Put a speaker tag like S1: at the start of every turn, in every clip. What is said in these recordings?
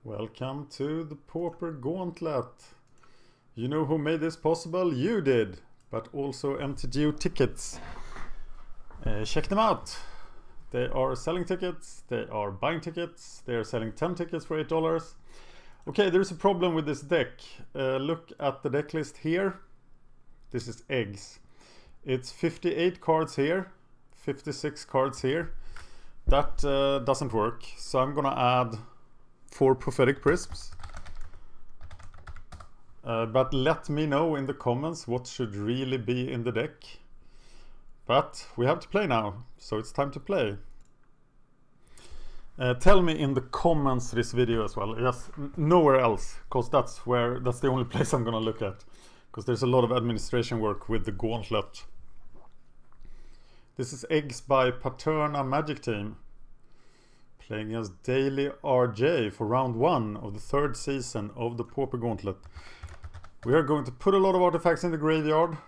S1: Welcome to the Pauper Gauntlet. You know who made this possible? You did, but also MTGO tickets. Check them out. They are selling tickets, they are buying tickets, they are selling 10 tickets for $8. Okay, there's a problem with this deck. Look at the deck list here. This is eggs. It's 58 cards here, 56 cards here. That doesn't work, so I'm gonna add 4 prophetic prisms. But let me know in the comments what should really be in the deck. But we have to play now, so it's time to play. Tell me in the comments this video as well. Yes, nowhere else, because that's the only place I'm gonna look at. Because there's a lot of administration work with the gauntlet. This is eggs by Patron Magic Team. Playing as Daily RJ for round 1 of the 3rd season of the Pauper Gauntlet. We are going to put a lot of artifacts in the graveyard.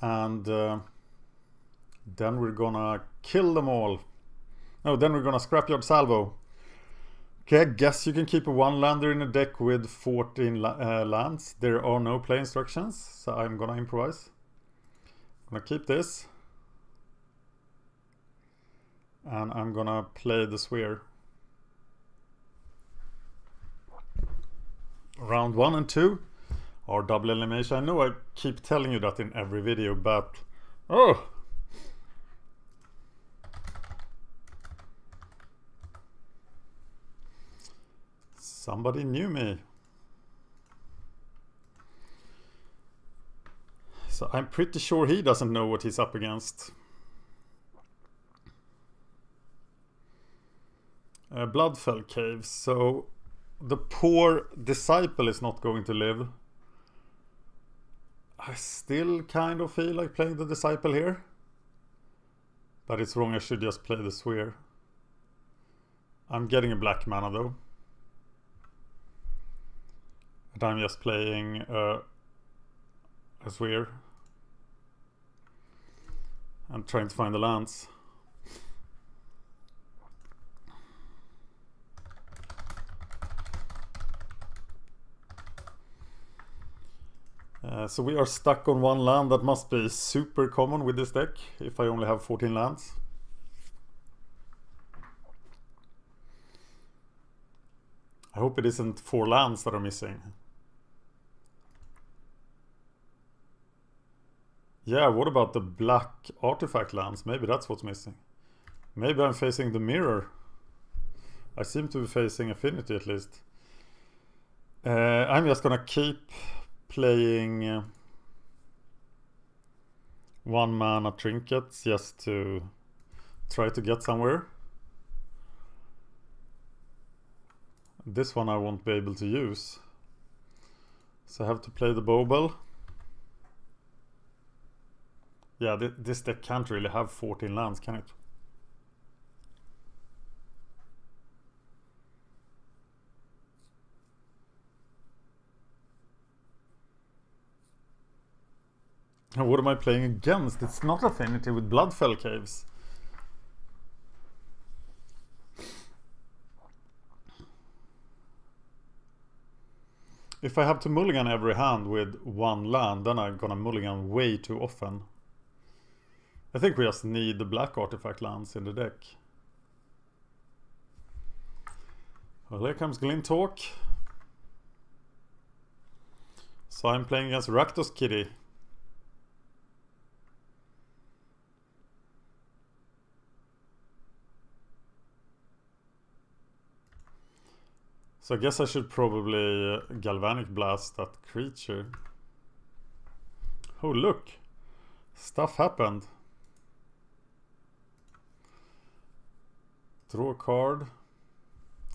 S1: And then we're gonna kill them all. No, then we're gonna scrapyard salvo. Okay, I guess you can keep a 1-lander in a deck with 14 lands. There are no play instructions, so I'm gonna improvise. I'm gonna keep this. And I'm gonna play the sphere. Round 1 and 2 are double elimination. I know I keep telling you that in every video, but oh! Somebody knew me. So I'm pretty sure he doesn't know what he's up against. Bloodfell Caves, so the poor disciple is not going to live. I still kind of feel like playing the disciple here, but it's wrong. I should just play the sphere. I'm getting a black mana though, and I'm just playing a sphere and trying to find the lands. So we are stuck on 1 land. That must be super common with this deck, if I only have 14 lands. I hope it isn't 4 lands that are missing. Yeah, what about the black artifact lands? Maybe that's what's missing. Maybe I'm facing the mirror. I seem to be facing affinity at least. I'm just gonna keep playing 1 mana trinkets just to try to get somewhere. This one I won't be able to use, so I have to play the Bobel. Yeah, this deck can't really have 14 lands, can it? And what am I playing against? It's not affinity with Bloodfell Caves. If I have to mulligan every hand with 1 land, then I'm gonna mulligan way too often. I think we just need the black artifact lands in the deck. Well, here comes Glinthawk. So I'm playing against Rakdos Kitty. So I guess I should probably Galvanic Blast that creature. Oh look! Stuff happened. Draw a card.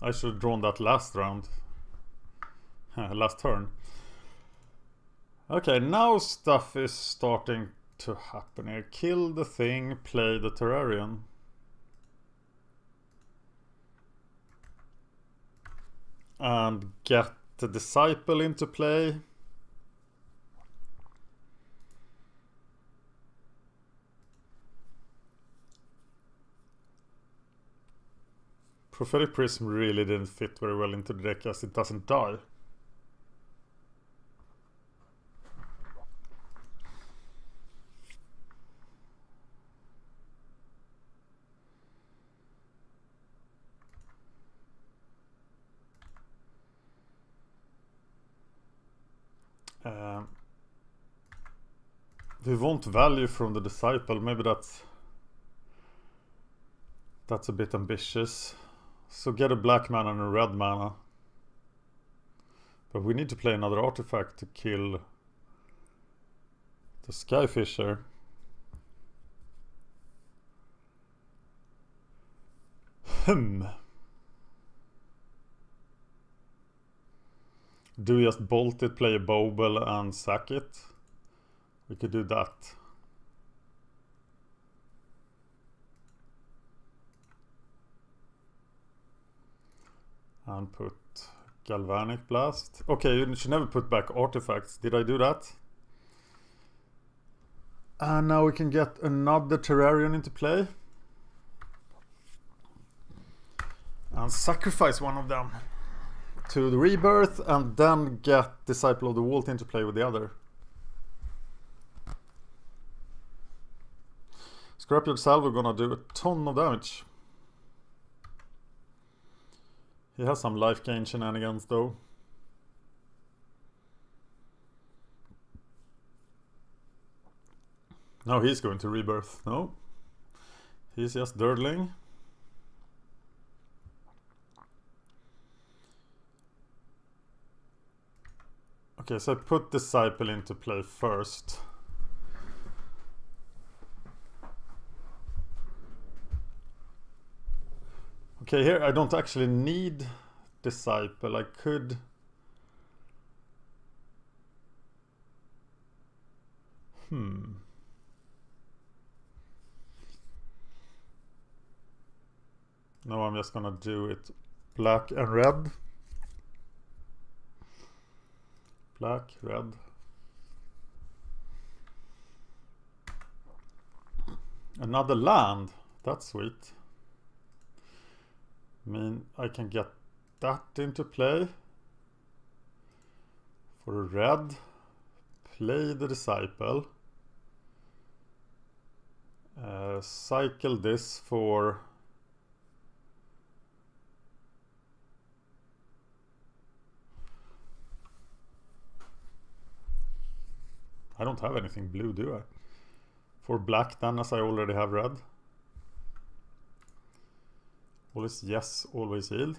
S1: I should have drawn that last round. Last turn. Okay, now stuff is starting to happen here. Kill the thing, play the Terrarian. And get the disciple into play. Prophetic Prism really didn't fit very well into the deck as it doesn't die. We want value from the Disciple. Maybe that's a bit ambitious. So get a black mana and a red mana. But we need to play another artifact to kill the Skyfisher. Do we just bolt it, play a Bobble and sack it? We could do that. And put Galvanic Blast. Okay, you should never put back artifacts. Did I do that? And now we can get another Terrarion into play. And sacrifice one of them to the Rebirth, and then get Disciple of the Vault into play with the other. Scrapyard Salvo gonna do a ton of damage. He has some life gain shenanigans though. Now he's going to Rebirth. No, he's just dirtling. Okay, so I put Disciple into play first. Okay, here I don't actually need Disciple. I could... No, I'm just gonna do it black and red. Black, red. Another land. That's sweet. I mean, I can get that into play. For a red, play the Disciple. Cycle this for... I don't have anything blue, do I? For black then, as I already have red. Always yes, always yield.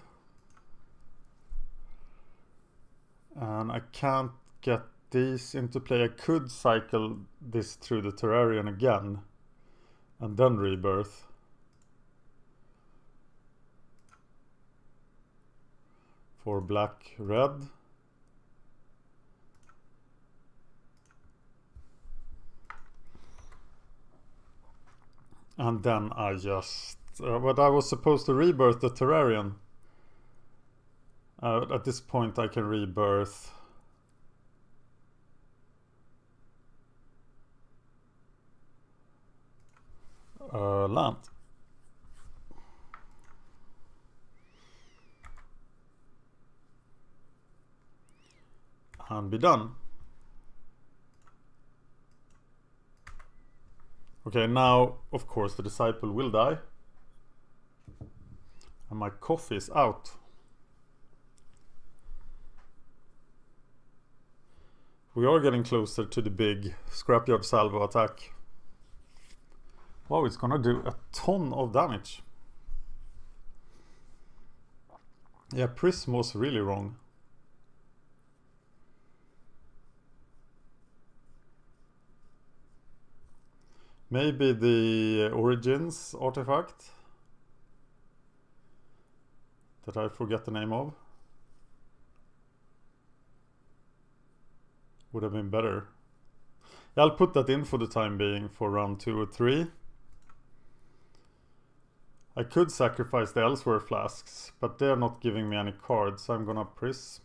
S1: And I can't get these into play. I could cycle this through the Terrarion again. And then Rebirth. For black, red. And then I just... but I was supposed to rebirth the Terrarion. At this point I can rebirth... land. And be done. Okay, now, of course, the Disciple will die. And my coffee is out. We are getting closer to the big Scrapyard Salvo attack. Wow, it's gonna do a ton of damage. Yeah, Prism was really wrong. Maybe the Origins artifact that I forget the name of would have been better. Yeah, I'll put that in for the time being for round 2 or 3. I could sacrifice the Elsewhere Flasks, but they're not giving me any cards, so I'm gonna Prism.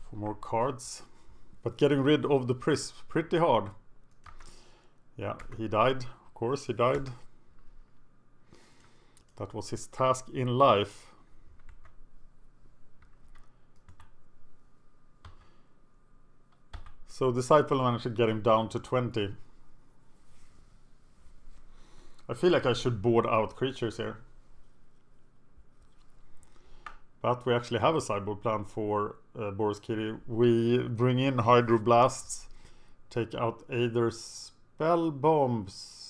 S1: For more cards. But getting rid of the Prism pretty hard. Yeah, he died, of course he died. That was his task in life. So Disciple managed to get him down to 20. I feel like I should board out creatures here. But we actually have a sideboard plan for Boros Kitty. We bring in Hydroblasts, take out Aether Spell Bombs.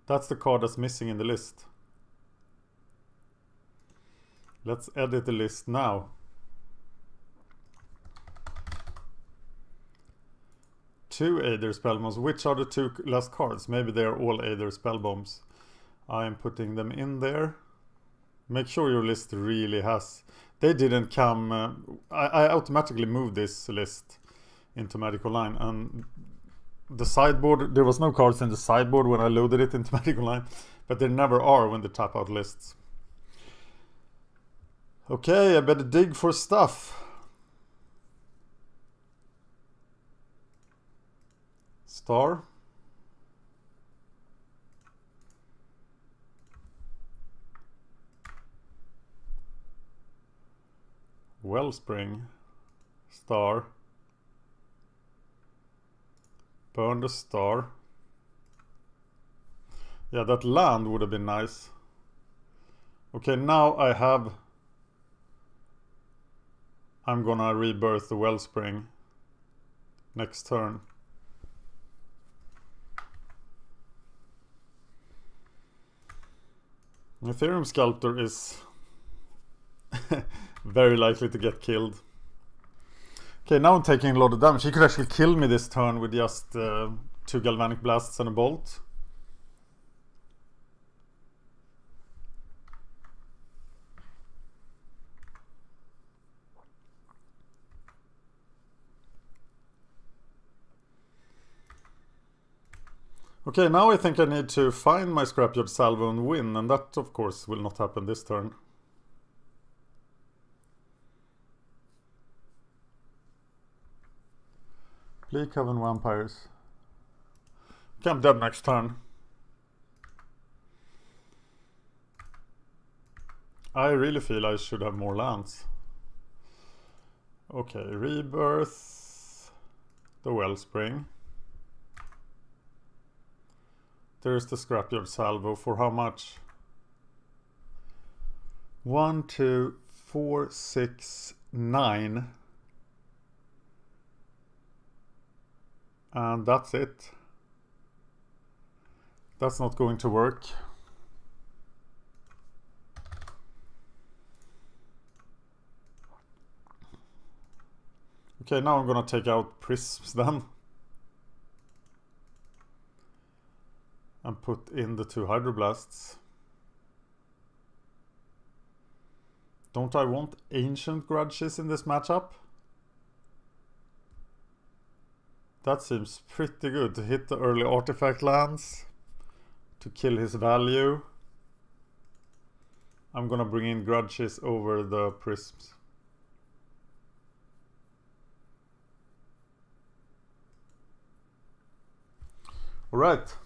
S1: That's the card that's missing in the list. Let's edit the list now. Two Aether Spell Bombs. Which are the two last cards? Maybe they are all Aether Spell Bombs. I am putting them in there. Make sure your list really has... They didn't come... I automatically moved this list into Magic Online. And the sideboard... There was no cards in the sideboard when I loaded it into Magic Online. But there never are when they tap out lists. Okay, I better dig for stuff. Star. Wellspring. Star. Burn the star. Yeah, that land would have been nice. Okay, now I have... I'm gonna rebirth the Wellspring next turn. Ethereum Sculptor is very likely to get killed. Okay, now I'm taking a lot of damage. He could actually kill me this turn with just 2 Galvanic Blasts and a Bolt. Okay, now I think I need to find my Scrapyard Salvo and win, and that of course will not happen this turn. Bleak Coven Vampires. Okay, I'm dead next turn. I really feel I should have more lands. Okay, rebirth the Wellspring. There's the Scrapyard Salvo for how much? 1, 2, 4, 6, 9. And that's it. That's not going to work. Okay, now I'm gonna take out Prisms then. And put in the 2 Hydroblasts. Don't I want Ancient Grudges in this matchup? That seems pretty good to hit the early artifact lands. To kill his value. I'm gonna bring in Grudges over the Prisms. Alright.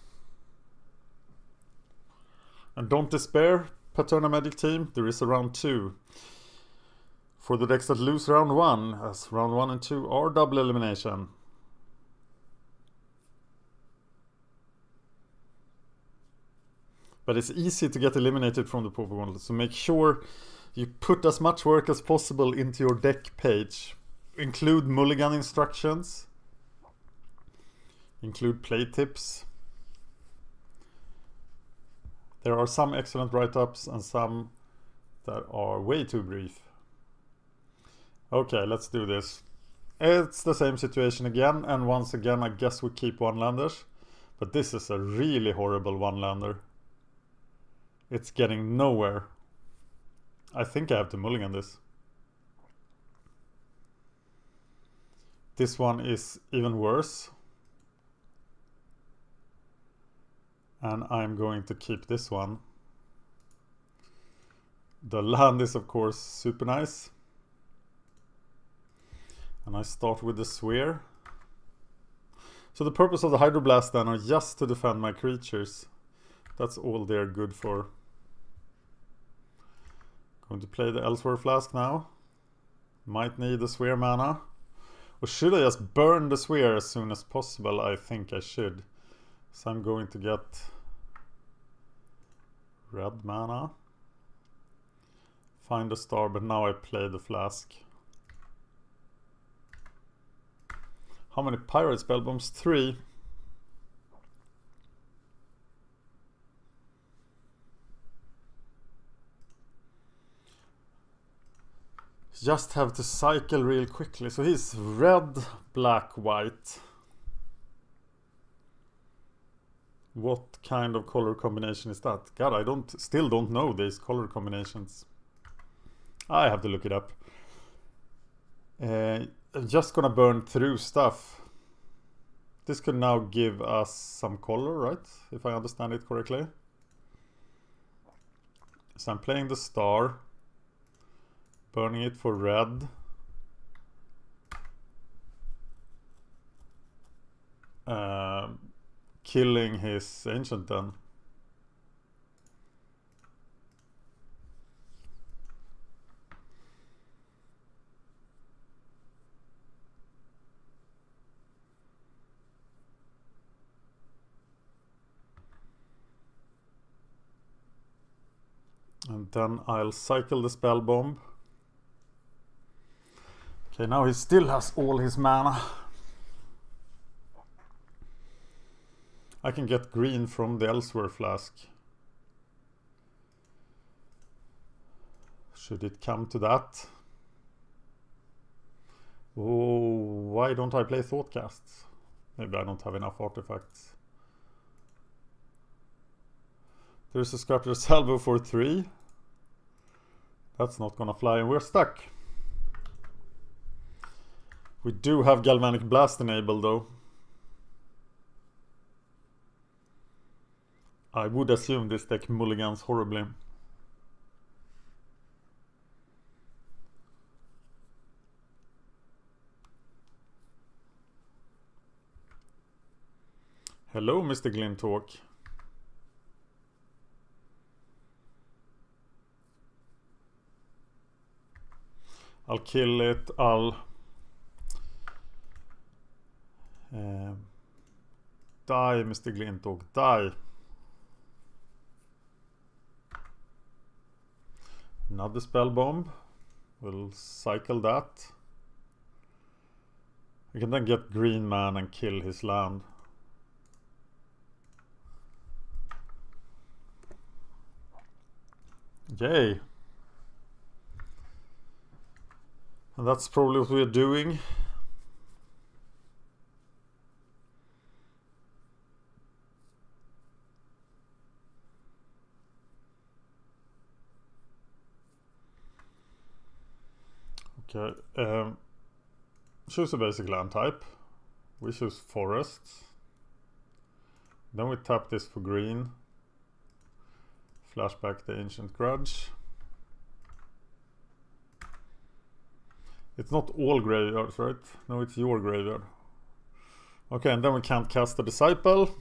S1: And don't despair, Paterna Magic team, there is a round 2. For the decks that lose round 1, as round 1 and 2 are double elimination. But it's easy to get eliminated from the Pauper Gauntlet, so make sure you put as much work as possible into your deck page. Include mulligan instructions. Include play tips. There are some excellent write-ups and some that are way too brief. Okay, let's do this. It's the same situation again, and once again I guess we keep one-landers. But this is a really horrible one-lander. It's getting nowhere. I think I have to mulligan this. This one is even worse. And I'm going to keep this one. The land is of course super nice. And I start with the Sphere. So the purpose of the Hydroblast then are just to defend my creatures. That's all they're good for. Going to play the Elsewhere Flask now. Might need the Sphere mana. Or should I just burn the Sphere as soon as possible? I think I should. So I'm going to get red mana. Find a star, but now I play the Flask. How many Pirate Spellbombs? 3. Just have to cycle real quickly. So he's red, black, white. What kind of color combination is that? God, I still don't know these color combinations. I have to look it up. I'm just gonna burn through stuff. This could now give us some color, right? If I understand it correctly. So I'm playing the star. Burning it for red. Killing his ancient then. And then I'll cycle the spell bomb. Okay, now he still has all his mana. I can get green from the Elsewhere Flask. Should it come to that? Oh, why don't I play Thoughtcasts? Maybe I don't have enough artifacts. There's a Scrapyard Salvo for 3. That's not gonna fly, and we're stuck. We do have Galvanic Blast enabled though. I would assume this deck mulligans horribly. Hello, Mr. Glintalk. I'll kill it. I'll die, Mr. Glintalk. Die. Another spell bomb. We'll cycle that. We can then get green man and kill his land. Yay. And that's probably what we're doing. Okay, choose a basic land type. We choose forests. Then we tap this for green. Flashback the Ancient Grudge. It's not all graveyards, right? No, it's your graveyard. Okay, and then we can't cast the Disciple.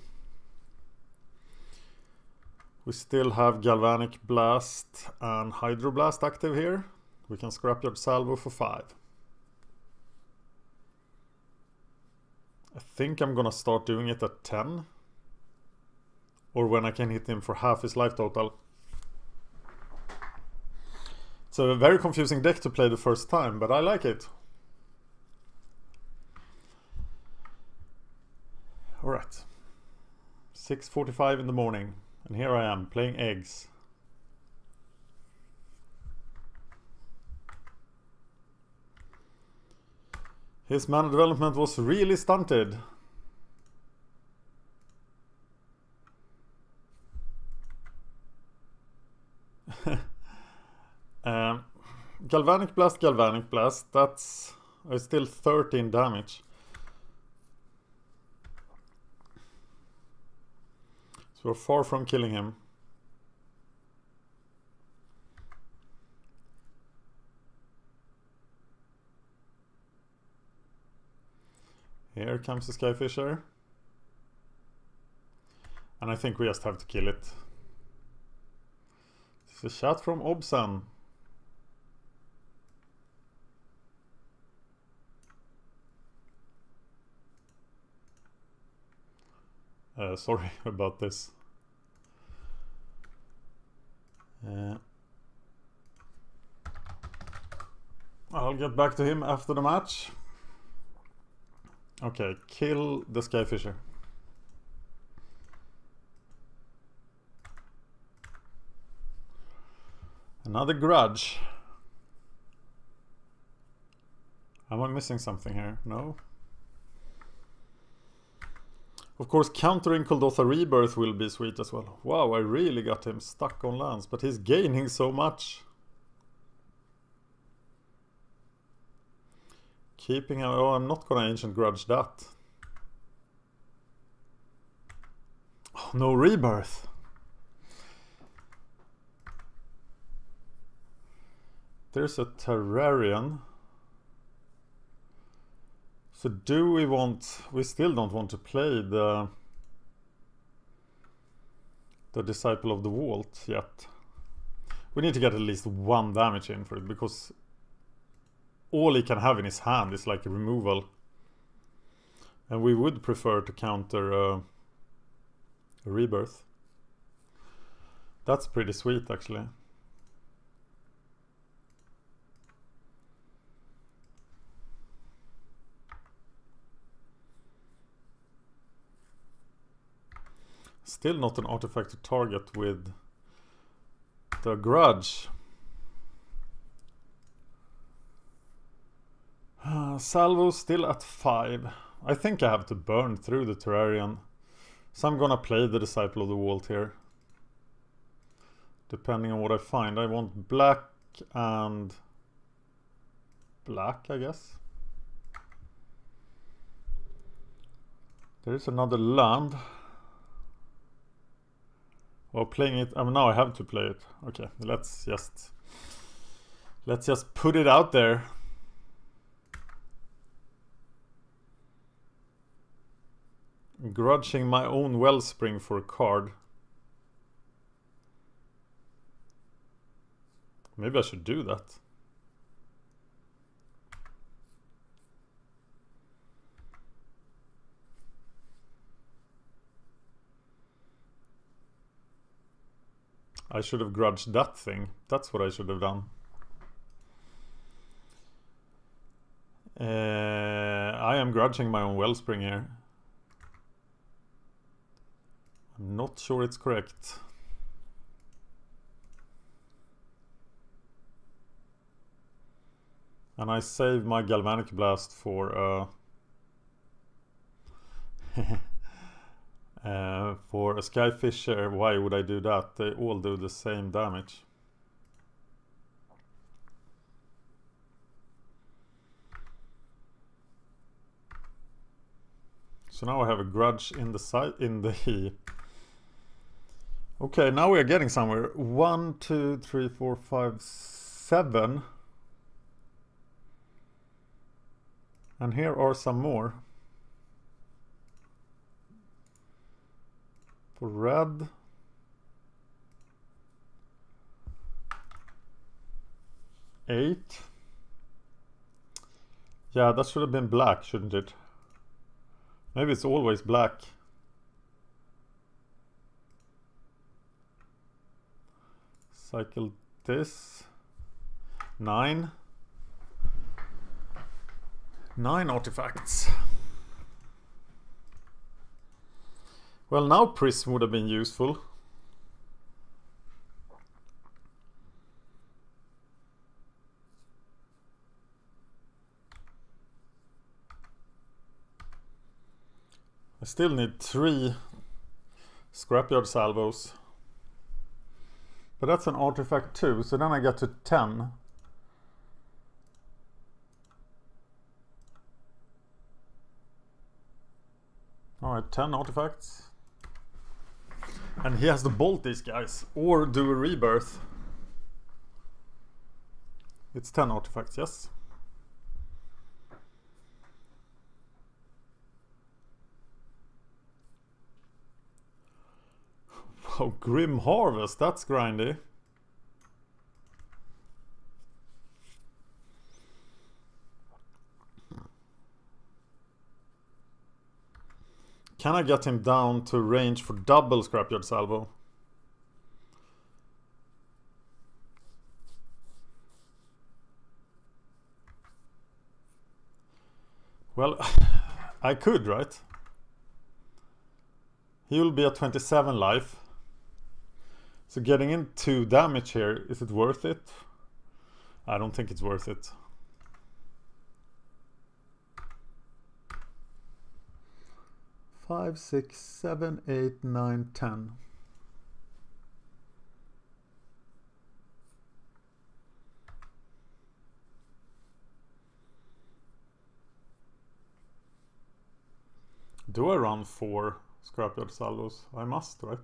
S1: We still have Galvanic Blast and Hydroblast active here. We can Scrapyard Salvo for 5. I think I'm gonna start doing it at 10. Or when I can hit him for half his life total. It's a very confusing deck to play the first time, but I like it. Alright. 6:45 in the morning. And here I am, playing eggs. His mana development was really stunted. Galvanic Blast, that's still 13 damage. So we're far from killing him. Here comes the Skyfisher. And I think we just have to kill it. It's a chat from Obsan. Sorry about this. I'll get back to him after the match. Okay, kill the Skyfisher. Another grudge. Am I missing something here? No? Of course, countering Kuldotha Rebirth will be sweet as well. Wow, I really got him stuck on lands, but he's gaining so much. Keeping him... Oh, I'm not gonna Ancient Grudge that. Oh, no Rebirth. There's a Terrarian. So do we want... We still don't want to play the Disciple of the Vault yet. We need to get at least 1 damage in for it, because all he can have in his hand is like a removal. And we would prefer to counter a Rebirth. That's pretty sweet actually. Still not an artifact to target with the Grudge. Salvo still at 5. I think I have to burn through the Terrarian. So I'm gonna play the Disciple of the Vault here. Depending on what I find. I want black and black, I guess. There is another land. Well, playing it... now I have to play it. Okay, let's just put it out there. Grudging my own Wellspring for a card. Maybe I should do that. I should have grudged that thing. That's what I should have done. I am grudging my own Wellspring here. I'm not sure it's correct. And I save my Galvanic Blast for for a Skyfisher. Why would I do that? They all do the same damage. So now I have a grudge in the side Okay, now we are getting somewhere. 1, 2, 3, 4, 5, 7. And here are some more. For red. Eight. Yeah, that should have been black, shouldn't it? Maybe it's always black. Cycle this. 9. 9 artifacts. Well, now Prism would have been useful. I still need 3 Scrapyard Salvos. But that's an artifact too, so then I get to 10. Alright, 10 artifacts. And he has to bolt these guys, or do a rebirth. It's 10 artifacts, yes. Oh, Grim Harvest, that's grindy. Can I get him down to range for double Scrapyard Salvo? Well, I could, right? He will be at 27 life. So getting in 2 damage here, is it worth it? I don't think it's worth it. Five, 6, 7, 8, 9, 10. Do I run 4 Scrapyard Salvos? I must, right?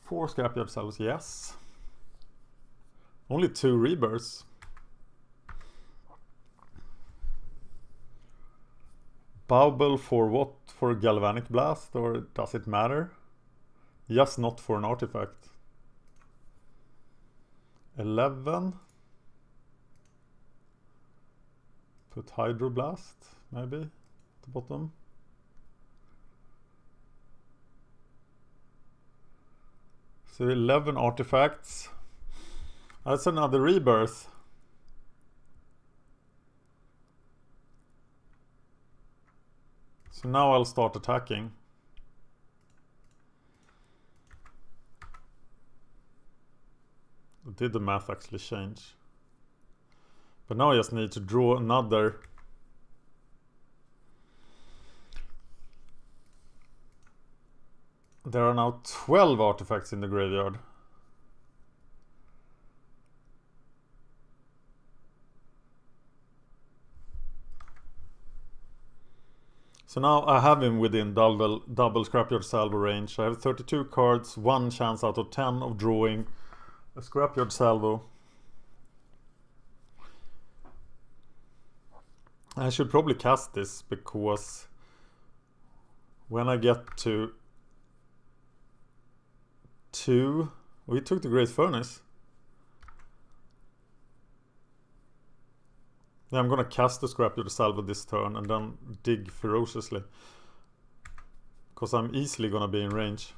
S1: 4 Scrapyard Salvos, yes. Only 2 rebirths. Bauble for what? For Galvanic Blast, or does it matter? Just not for an artifact. 11. Put Hydroblast, maybe, at the bottom. So 11 artifacts. That's another rebirth. So now I'll start attacking. Did the math actually change? But now I just need to draw another. There are now 12 artifacts in the graveyard. So now I have him within double Scrapyard Salvo range. I have 32 cards, 1 chance out of 10 of drawing a Scrapyard Salvo. I should probably cast this because when I get to 2, we took the Great Furnace. Yeah, I'm gonna cast the Scrapyard Salvo this turn and then dig ferociously, because I'm easily gonna be in range.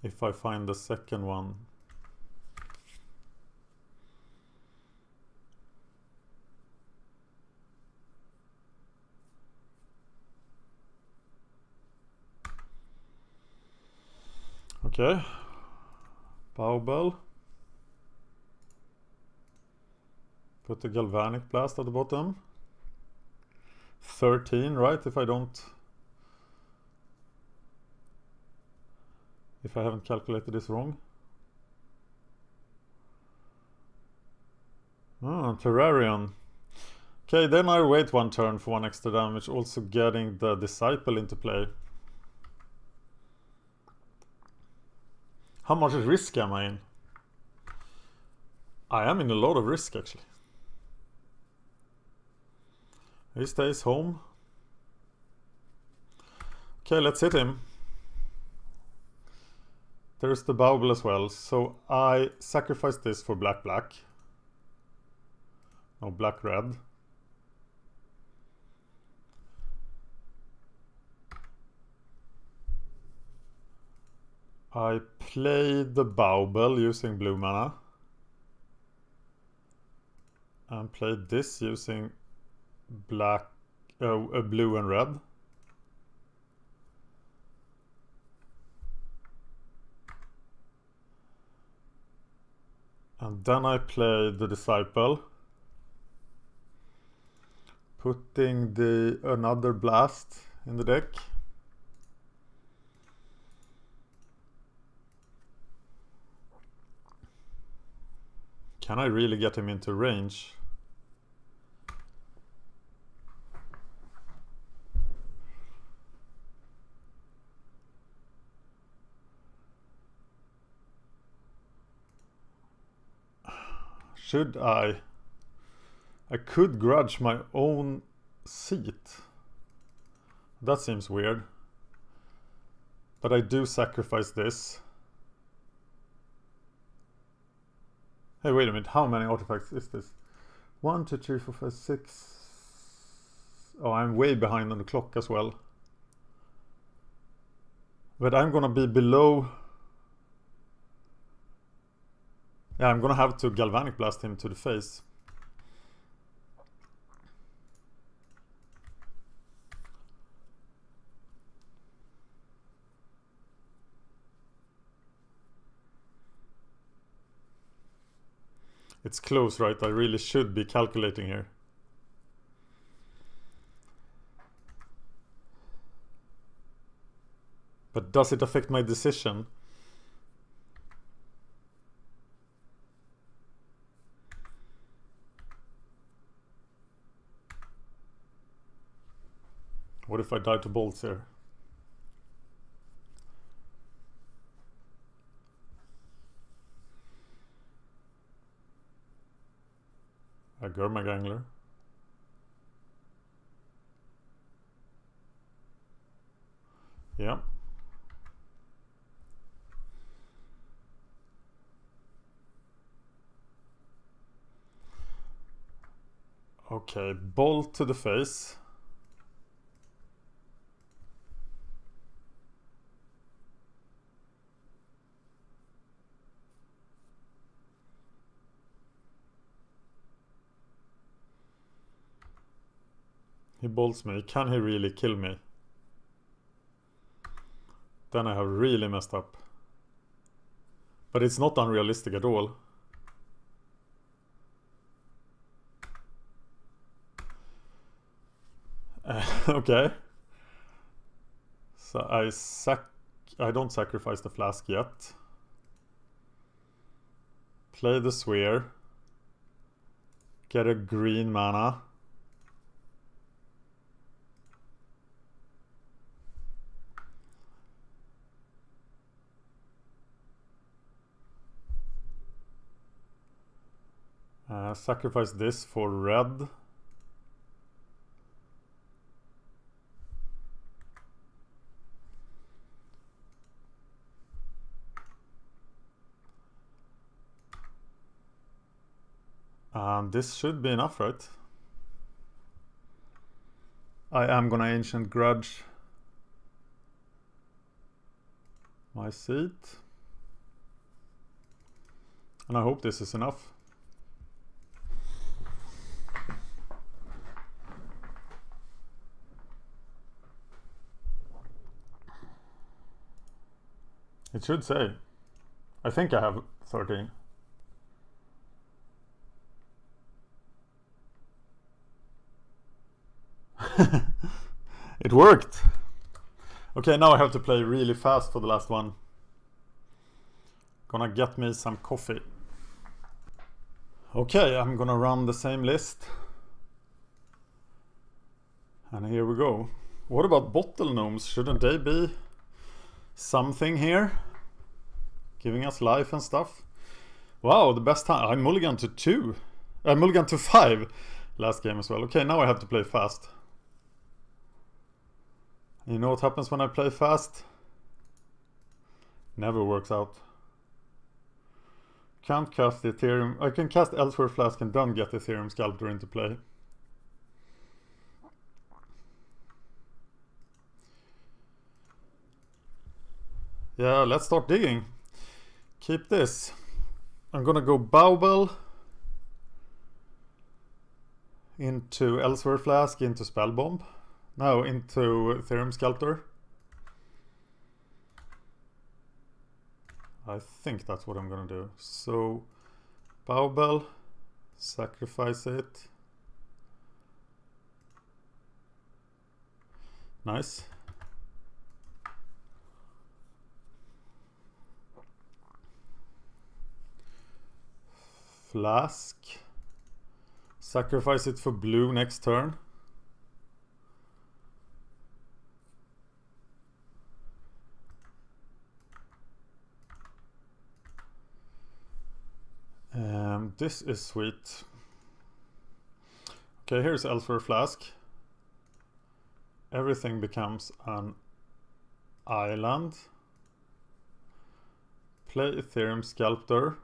S1: If I find the second one. Okay. Bauble. Put the Galvanic Blast at the bottom. 13, right? If I haven't calculated this wrong. Terrarion. Okay, then I wait 1 turn for 1 extra damage, also getting the Disciple into play. How much risk am I in? I am in a lot of risk, actually. He stays home. Okay, let's hit him. There's the Bauble as well, so I sacrifice this for black. No, black-red. I play the Bauble using blue mana. And play this using blue and red. And then I play the Disciple, putting another blast in the deck. Can I really get him into range? should I? I could grudge my own seat. That seems weird. But I do sacrifice this. Hey, wait a minute. How many artifacts is this? 1, 2, 3, 4, 5, 6. Oh, I'm way behind on the clock as well. But I'm gonna be below. Yeah, I'm gonna have to galvanic blast him to the face. It's close, right? I really should be calculating here. But does it affect my decision? What if I die to bolts here? A Gurmagangler. Yeah. Okay, bolt to the face. He bolts me. Can he really kill me? Then I have really messed up. But it's not unrealistic at all. Okay. So I don't sacrifice the flask yet. Play the sphere. Get a green mana. Sacrifice this for red. And this should be enough, right? I am gonna Ancient Grudge my seat. And I hope this is enough. It should say. I think I have 13. It worked! Okay, now I have to play really fast for the last one. Gonna get me some coffee. Okay, I'm gonna run the same list. And here we go. What about bottle gnomes? Shouldn't they be something here? Giving us life and stuff. Wow, the best time. I mulligan to 2. I mulligan to 5 last game as well. Okay, now I have to play fast. You know what happens when I play fast? Never works out. Can't cast the Ethereum. I can cast Elsewhere Flask and then get the Ethereum Sculptor into play. Yeah, let's start digging. Keep this. I'm gonna go Bauble into Elsewhere Flask, into Spellbomb. No, into Ethereum Sculptor. I think that's what I'm gonna do. So, Bauble, sacrifice it. Nice. Flask. Sacrifice it for blue next turn. This is sweet. Okay, here's Elsewhere Flask. Everything becomes an island. Play Ethereum Sculptor.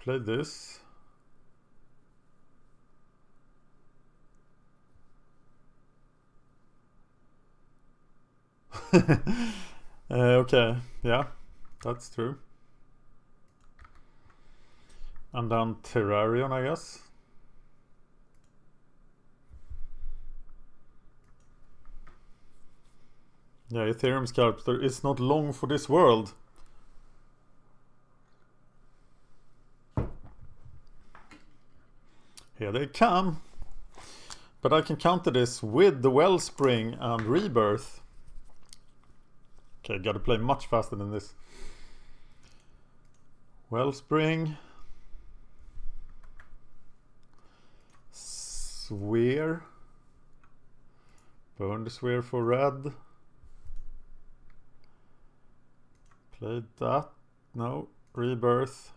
S1: Play this. Okay, yeah, that's true. And then Terrarion, I guess. Yeah, Ethereum Sculptor is not long for this world. Here they come. But I can counter this with the Wellspring and Rebirth. Okay, gotta play much faster than this. Wellspring. Sphere. Burn the Sphere for red. Played that. No. Rebirth.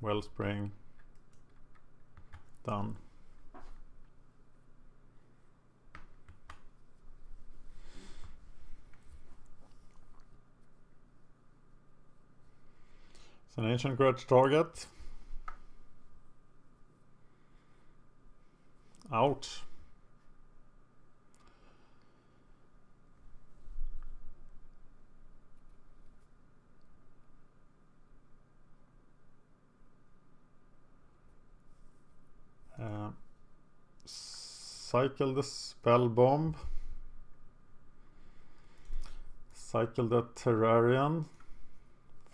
S1: Wellspring. Done. It's an ancient grudge target. Ouch. Cycle the Spell Bomb. Cycle the Terrarion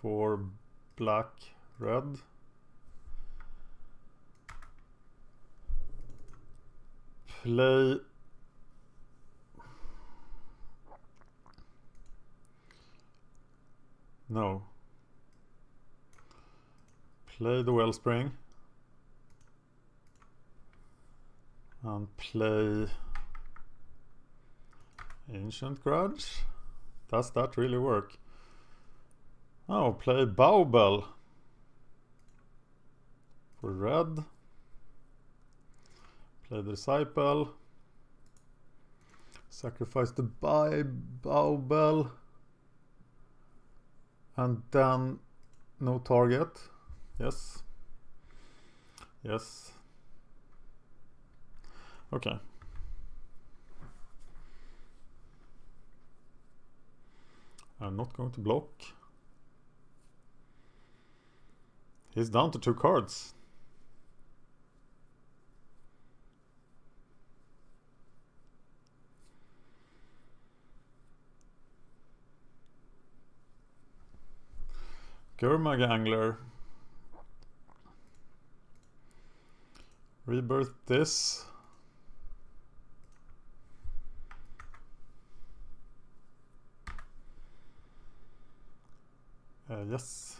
S1: for black, red. Play no. Play the Wellspring. And play Ancient Grudge. Does that really work? Oh, play Bauble for red. Play the Disciple. Sacrifice the Bauble. And then no target. Yes. Yes. Okay. I'm not going to block. He's down to 2 cards. Gurmag Rebirth this. Yes.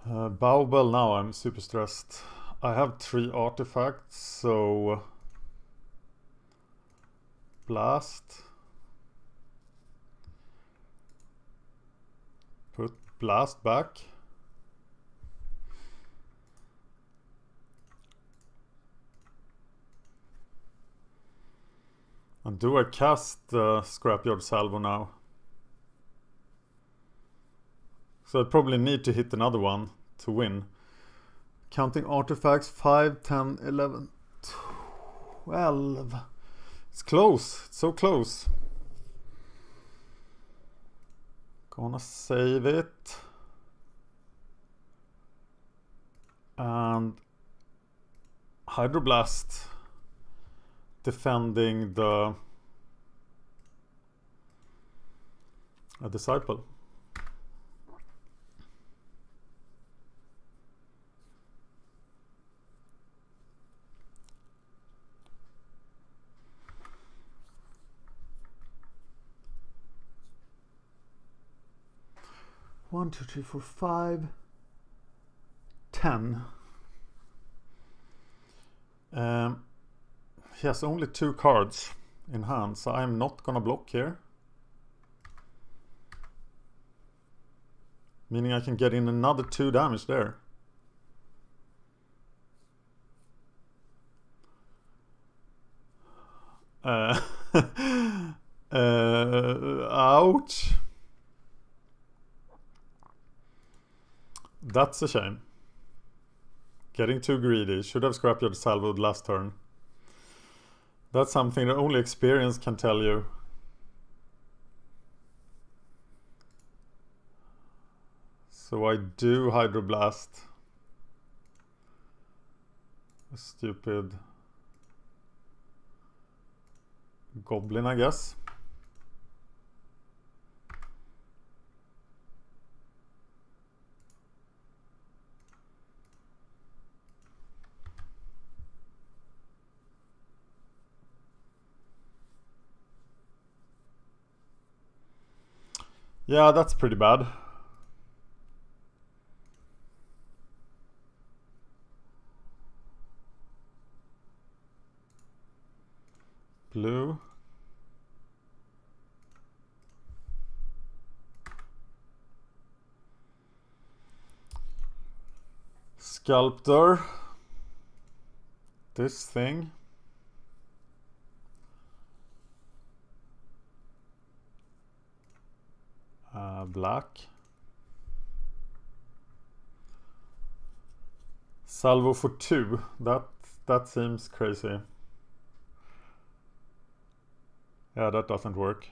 S1: Bauble, now I'm super stressed. I have 3 artifacts, so blast. Put blast back. And do I cast the Scrapyard Salvo now? So I probably need to hit another one to win. Counting artifacts, 5, 10, 11, 12. It's close. It's so close. Gonna save it. And Hydroblast. Defending the Disciple. One, two, three, four, 5, 10. He has only 2 cards in hand, so I'm not gonna block here. Meaning I can get in another 2 damage there. Ouch. That's a shame. Getting too greedy. Should have scrapyard salvoed last turn. That's something that only experience can tell you. So I do Hydroblast. A stupid goblin, I guess. Yeah, that's pretty bad. Blue. Sculptor. This thing. Black. Salvo for 2. That seems crazy. Yeah, that doesn't work.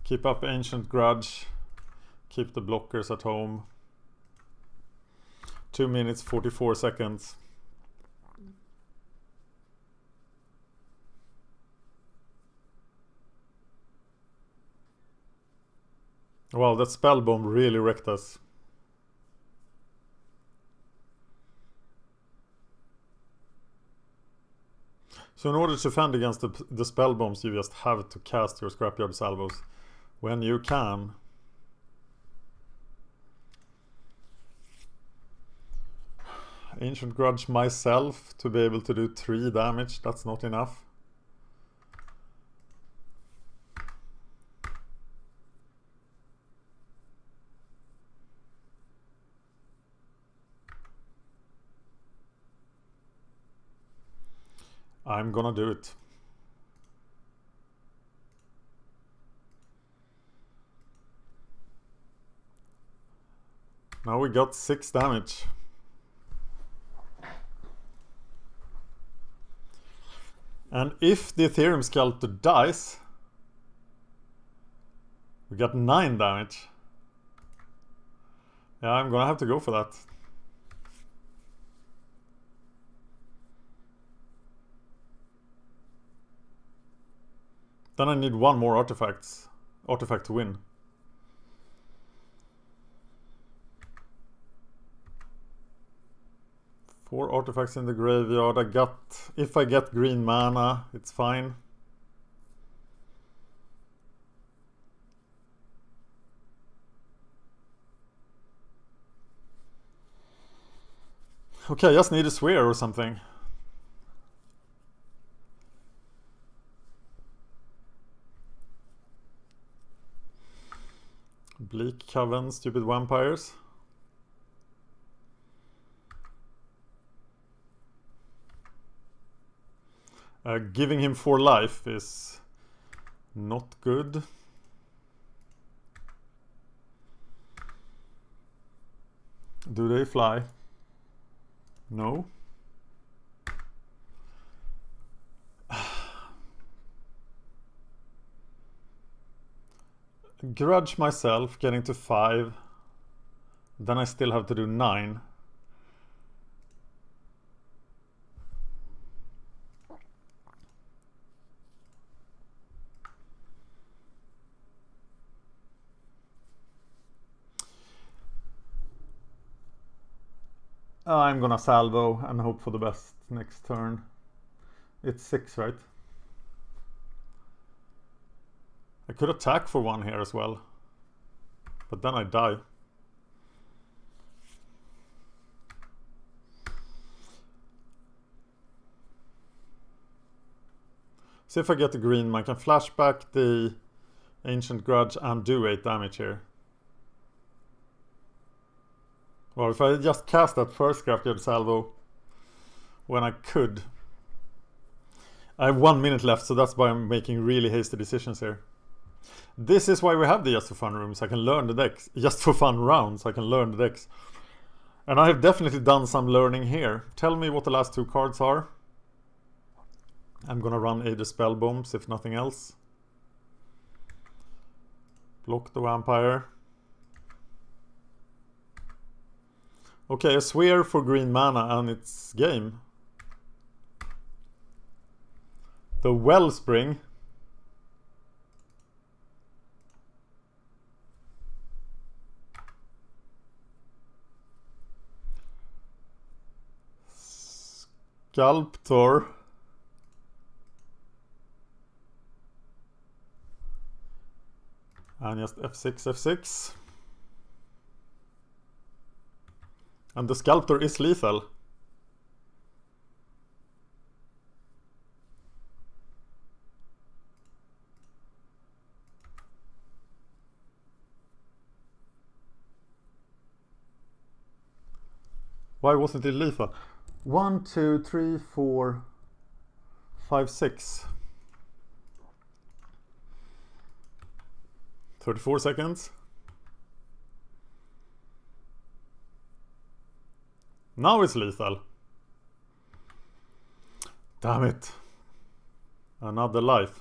S1: Keep up Ancient Grudge. Keep the blockers at home. 2 minutes 44 seconds. Wow, that spell bomb really wrecked us. So in order to fend against the spell bombs, you just have to cast your scrapyard salvos when you can. Ancient Grudge myself to be able to do 3 damage, that's not enough. I'm gonna do it. Now we got 6 damage. And if the Ethereum Sculptor dies, we got 9 damage. Yeah, I'm gonna have to go for that. Then I need 1 more artifact to win. Four artifacts in the graveyard. If I get green mana, it's fine. Okay, I just need a swear or something. Bleak Coven, stupid vampires. Giving him 4 life is not good. Do they fly? No. Grudge myself getting to 5. Then I still have to do 9. I'm gonna salvo and hope for the best next turn. It's 6, right? I could attack for 1 here as well, but then I die. See if I get the green, I can flash back the Ancient Grudge and do 8 damage here. Well, if I just cast that first Scrapyard Salvo when I could. I have 1 minute left, so that's why I'm making really hasty decisions here. This is why we have the Just for Fun rooms. I can learn the decks. Just for Fun rounds, I can learn the decks. And I have definitely done some learning here. Tell me what the last 2 cards are. I'm gonna run Aether Spell Bombs, if nothing else. Block the Vampire. Okay, a Sphere for green mana and it's game. The Wellspring. Sculptor. And just F6, F6. And the Sculptor is lethal. Why wasn't it lethal? 1, 2, 3, 4, 5, 6. 34 seconds. Now it's lethal. Damn it. Another life.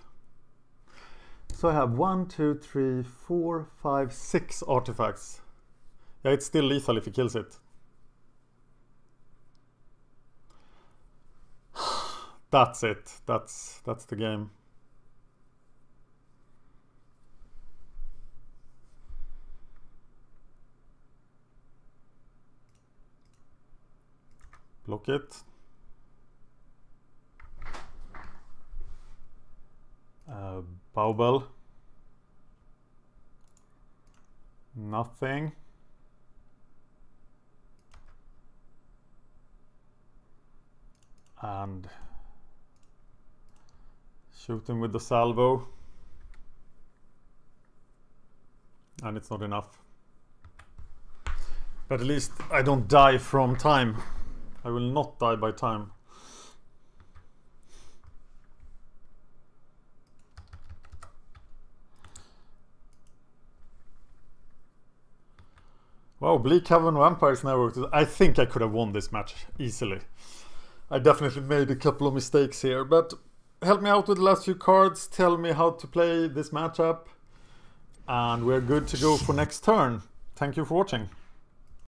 S1: So I have 1, 2, 3, 4, 5, 6 artifacts. Yeah, it's still lethal if he kills it. That's it. That's the game. Block it. Bauble. Nothing. And shoot him with the salvo. And it's not enough. But at least I don't die from time. I will not die by time. Wow, Bleak Haven Vampires never worked. I think I could have won this match easily. I definitely made a couple of mistakes here, but help me out with the last few cards. Tell me how to play this matchup. And we're good to go for next turn. Thank you for watching.